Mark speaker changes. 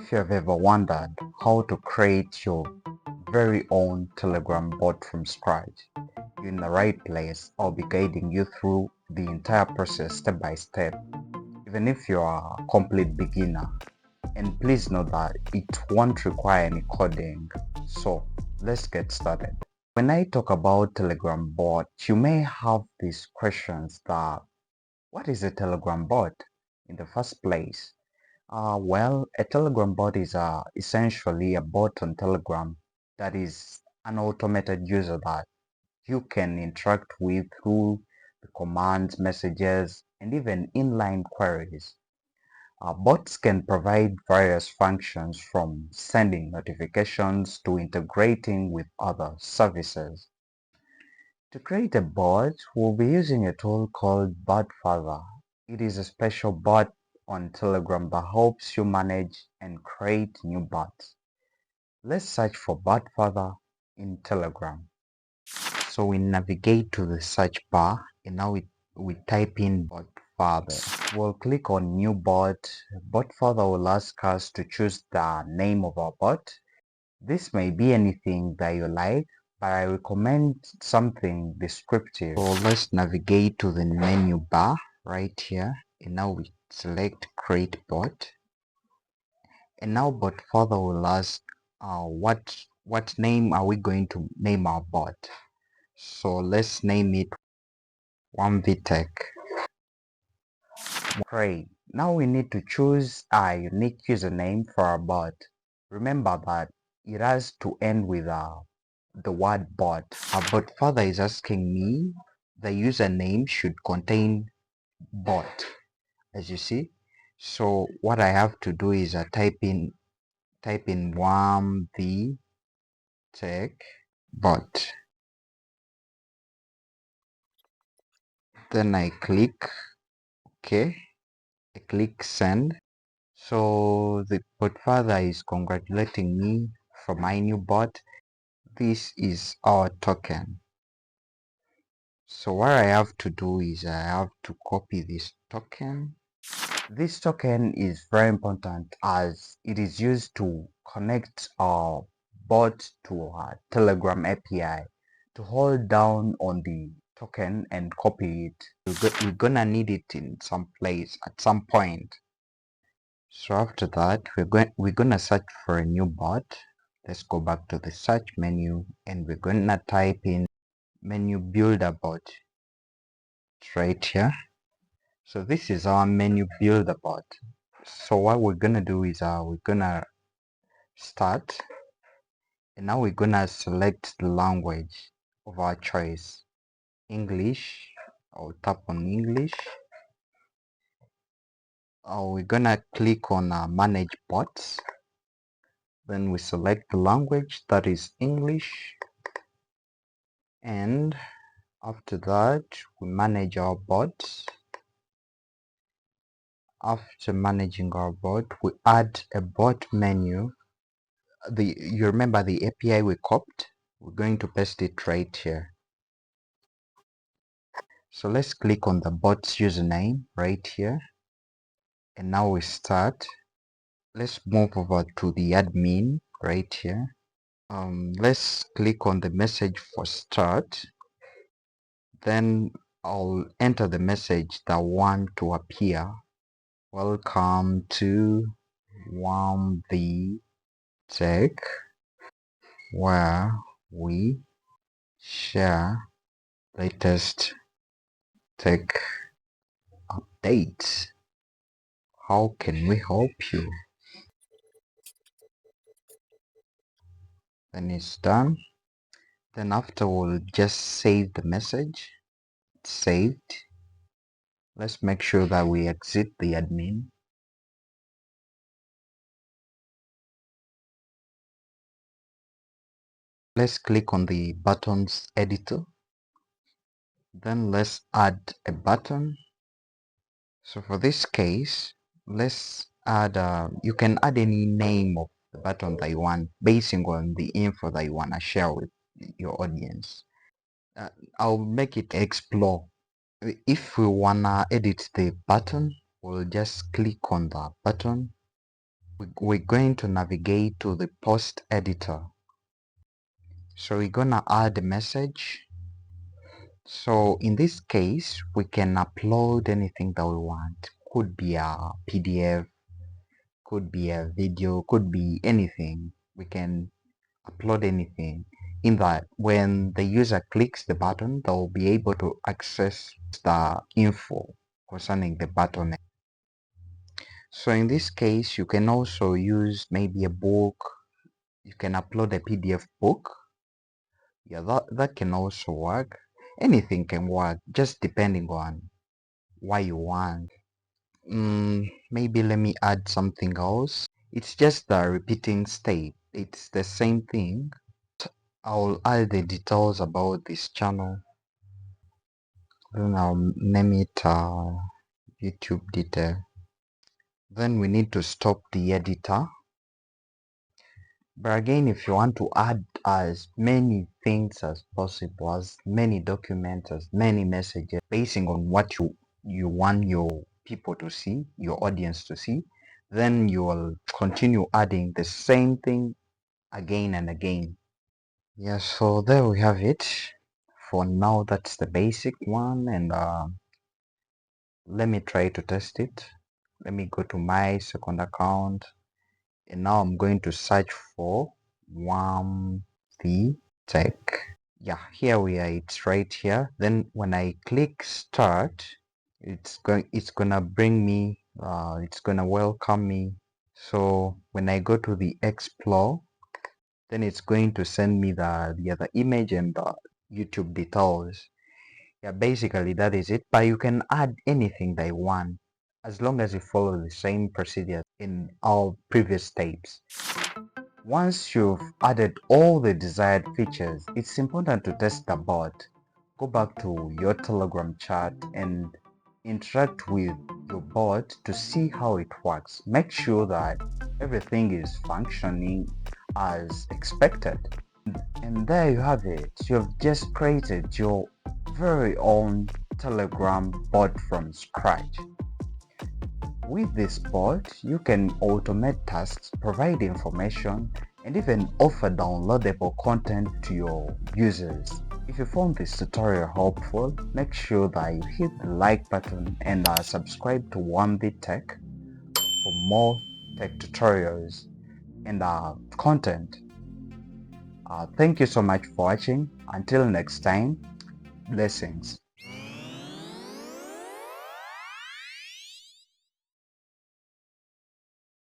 Speaker 1: If you have ever wondered how to create your very own Telegram bot from scratch, you're in the right place. I'll be guiding you through the entire process step by step, even if you are a complete beginner. And please know that it won't require any coding. So let's get started. When I talk about Telegram bot, you may have these questions that what is a Telegram bot in the first place? Well, a Telegram bot is essentially a bot on Telegram that is an automated user that you can interact with through the commands, messages, and even inline queries. Bots can provide various functions from sending notifications to integrating with other services. To create a bot, we'll be using a tool called BotFather. It is a special bot on Telegram that helps you manage and create new bots. Let's search for BotFather in Telegram. So we navigate to the search bar and now we type in BotFather. We'll click on new bot. BotFather will ask us to choose the name of our bot. This may be anything that you like, but I recommend something descriptive. So let's navigate to the menu bar right here, and now we select create bot. And now BotFather will ask what name are we going to name our bot. So let's name it 1vtech. Great. Now we need to choose a unique username for our bot. Remember that it has to end with the word bot. BotFather is asking me the username should contain bot, as you see. So what I have to do is type in 1v tech bot. Then I click OK. I click send. So the BotFather is congratulating me for my new bot. This is our token. So what I have to do is I have to copy this token. This token is very important as it is used to connect our bot to our Telegram API. To hold down on the token and copy it, we're gonna need it in some place at some point. So after that, we're gonna search for a new bot. Let's go back to the search menu and we're gonna type in menu builder bot. It's right here. So this is our menu builder bot. So what we're gonna do is we're gonna start, and now we're gonna select the language of our choice. English. I'll tap on English. We're gonna click on manage bots. Then we select the language, that is English, and after that we manage our bots. After managing our bot, we add a bot menu. You remember the API we copied? We're going to paste it right here. So let's click on the bot's username right here, and now we start. Let's move over to the admin right here. Let's click on the message for start. Then I'll enter the message that I want to appear. Welcome to 1v Tech, where we share latest tech updates. How can we help you? Then it's done. Then after we'll just save the message. It's saved. Let's make sure that we exit the admin. Let's click on the buttons editor. Then let's add a button. So for this case, let's add you can add any name of the button that you want based on the info that you want to share with your audience. I'll make it explore. If we wanna edit the button, we'll just click on the button we're going to navigate to the post editor. So we're gonna add a message. So in this case, we can upload anything that we want. Could be a PDF, could be a video, could be anything. We can upload anything. In that, when the user clicks the button, they'll be able to access the info concerning the button. So in this case, you can also use maybe a book. You can upload a PDF book. Yeah, that can also work. Anything can work, just depending on what you want. Maybe let me add something else. It's just the repeating state. It's the same thing. I'll add the details about this channel. Then I'll name it YouTube detail. Then we need to stop the editor. But again, if you want to add as many things as possible, as many documents, as many messages, basing on what you want your people to see, your audience to see, then you will continue adding the same thing again and again. Yeah, so there we have it. For now, that's the basic one, and let me try to test it. Let me go to my second account, and now I'm going to search for the tech. Yeah, here we are. It's right here. Then when I click start, it's gonna bring me. It's gonna welcome me. So when I go to the explore, then it's going to send me the other image and the YouTube details. Yeah, basically that is it. But you can add anything that you want as long as you follow the same procedure in our previous tapes. Once you've added all the desired features, it's important to test the bot. Go back to your Telegram chat and interact with your bot to see how it works. Make sure that everything is functioning as expected. And there you have it. You've just created your very own Telegram bot from scratch. With this bot, you can automate tasks, provide information, and even offer downloadable content to your users. If you found this tutorial helpful, make sure that you hit the like button and subscribe to 1B Tech for more tech tutorials and content. Thank you so much for watching. Until next time, blessings.